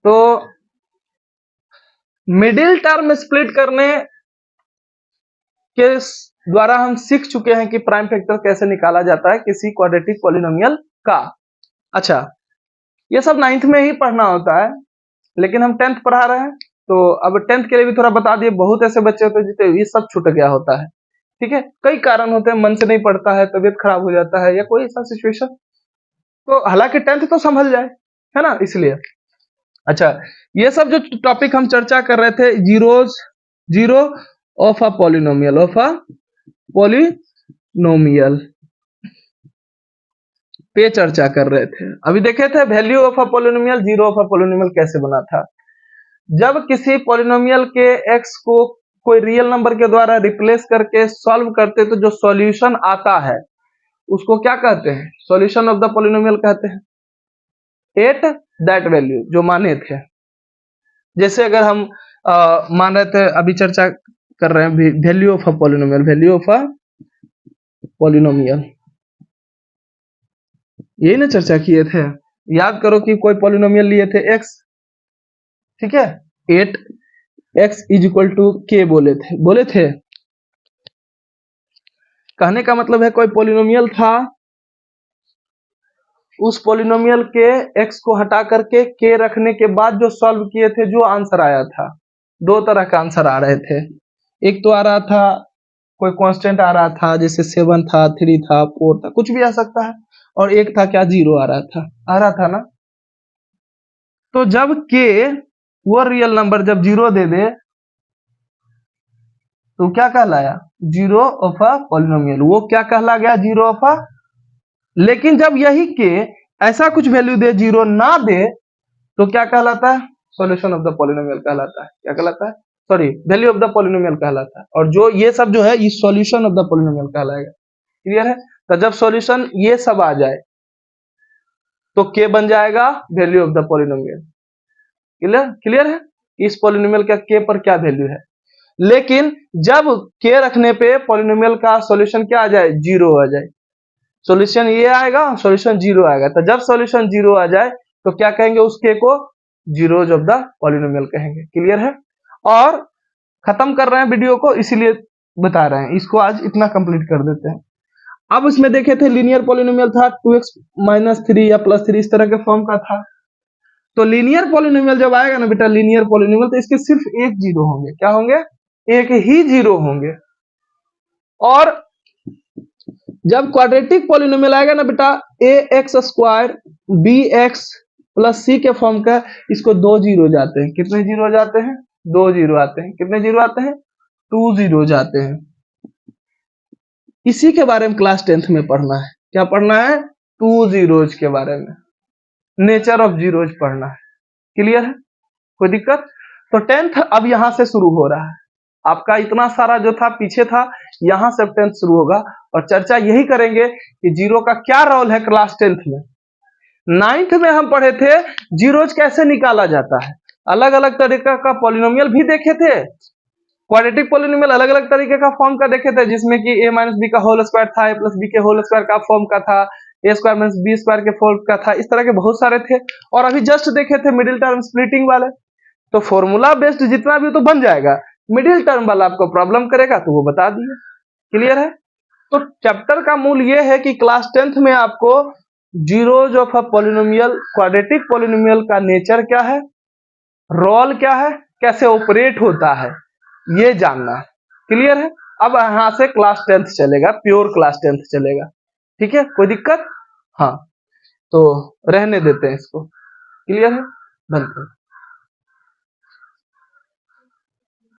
तो middle term split करने के द्वारा हम सीख चुके हैं कि प्राइम फैक्टर कैसे निकाला जाता है किसी क्वाड्रेटिक पॉलिनोमियल का। अच्छा, ये सब 9th में ही पढ़ना होता है, लेकिन हम 10th पढ़ा रहे हैं, तो अब 10th के लिए भी थोड़ा बता दिए। बहुत ऐसे बच्चे होते हैं जिसे ये सब छूट गया होता है, ठीक है, कई कारण होते हैं, मन से नहीं पढ़ता है, तबीयत खराब हो जाता है, या कोई ऐसा सिचुएशन, तो हालांकि 10th तो संभल जाए, है ना, इसलिए। अच्छा, ये सब जो टॉपिक हम चर्चा कर रहे थे, जीरो ऑफ अ पॉलिनोमियल पे चर्चा कर रहे थे। अभी देखे the value of a polynomial, zero of a polynomial कैसे बना था। जब किसी पॉलिनोमियल के एक्स को कोई रियल नंबर के द्वारा रिप्लेस करके सॉल्व करते तो जो सॉल्यूशन आता है उसको क्या कहते हैं, सॉल्यूशन ऑफ द पॉलिनोमियल कहते हैं, एट दैट वैल्यू, जो माने थे। जैसे अगर हम मान रहे थे, अभी चर्चा कर रहे हैं value of a polynomial, value of a polynomial, यही ना चर्चा किए थे। याद करो कि कोई पॉलिनोमियल लिए थे एक्स, ठीक है, 8x इज इक्वल टू के बोले थे। कहने का मतलब है कोई पॉलिनोमियल था, उस पॉलिनोमियल के x को हटा करके k रखने के बाद जो सॉल्व किए थे, जो आंसर आया था, दो तरह का आंसर आ रहे थे। एक तो आ रहा था कोई कांस्टेंट आ रहा था, जैसे 7 था, 3 था, 4 था, कुछ भी आ सकता है, और एक था क्या, 0 आ रहा था ना। तो जब k वो रियल नंबर जब 0 दे दे तो क्या कहलाया, जीरो ऑफ अ पॉलिनोमियल, वो क्या कहला गया, जीरो ऑफ अ। लेकिन जब यही के ऐसा कुछ वैल्यू दे, 0 ना दे, तो क्या कहलाता है, सॉल्यूशन ऑफ द पॉलिनोमियल कहलाता है। क्या कहलाता है, sorry, value of the polynomial कहलाता है। और जो ये सब जो है, ये सॉल्यूशन ऑफ द पॉलिनोमियल कहलाएगा। क्लियर है। तो जब सॉल्यूशन ये सब आ जाए तो के बन जाएगा value of the polynomial. Clear है, इस पॉलिनोमियल का के पर क्या वैल्यू है। लेकिन जब के रखने पे पॉलिनोमियल का सॉल्यूशन क्या आ जाए, 0 आ जाए, सॉल्यूशन ये आएगा, सॉल्यूशन 0 आएगा। तो जब सॉल्यूशन 0 आ जाए तो क्या कहेंगे, उस के को जीरोज ऑफ द पॉलिनोमियल कहेंगे। क्लियर है। और खत्म कर रहे हैं वीडियो को, इसीलिए बता रहे हैं, इसको आज इतना कंप्लीट कर देते हैं। अब इसमें देखे थे लीनियर पॉलिनोमियल था, 2x - 3 या +3 इस तरह के फॉर्म का था। तो लीनियर पॉलिनोमियल जब आएगा ना बेटा, लीनियर पॉलिनोमियल, तो इसके सिर्फ एक जीरो होंगे। क्या होंगे, एक ही जीरो होंगे। और जब क्वाड्रेटिक पॉलिनोमियल आएगा ना बेटा, ax² bx + c के फॉर्म का, इसको 2 जीरो जाते हैं। कितने जीरो जाते हैं, 2 जीरो आते हैं। कितने जीरो आते हैं, 2 जीरो जाते हैं। इसी के बारे में क्लास 10th में पढ़ना है। क्या पढ़ना है, 2 जीरोज के बारे में, नेचर ऑफ जीरोज पढ़ना है। क्लियर है, कोई दिक्कत। तो 10th अब यहां से शुरू हो रहा है। आपका इतना सारा जो था पीछे था, यहां से 10th शुरू होगा। और चर्चा यही करेंगे कि जीरो का क्या रोल है क्लास 10th में। 9th में हम पढ़े थे जीरोज कैसे निकाला जाता है, अलग अलग तरीके का पॉलिनोमियल भी देखे थे। क्वाड्रेटिक पॉलिनोमियल अलग अलग तरीके का फॉर्म का देखे थे, जिसमें कि a - b का होल स्क्वायर था, a + b के होल स्क्वायर का फॉर्म का था, a² - b² के फॉर्म का था। इस तरह के बहुत सारे थे। और अभी जस्ट देखे थे मिडिल टर्म स्प्लिटिंग वाले। तो फॉर्मूला बेस्ड जितना भी तो बन जाएगा, मिडिल टर्म वाला आपको प्रॉब्लम करेगा तो वो बता दिए। क्लियर है। तो चैप्टर का मूल ये है कि क्लास 10th में आपको zeros of a polynomial, quadratic polynomial का नेचर क्या है, रोल क्या है, कैसे ऑपरेट होता है, ये जानना है। क्लियर है। अब यहां से क्लास 10th चलेगा, प्योर क्लास 10th चलेगा। ठीक है, कोई दिक्कत। हाँ, तो रहने देते हैं इसको। क्लियर है, बंद करो।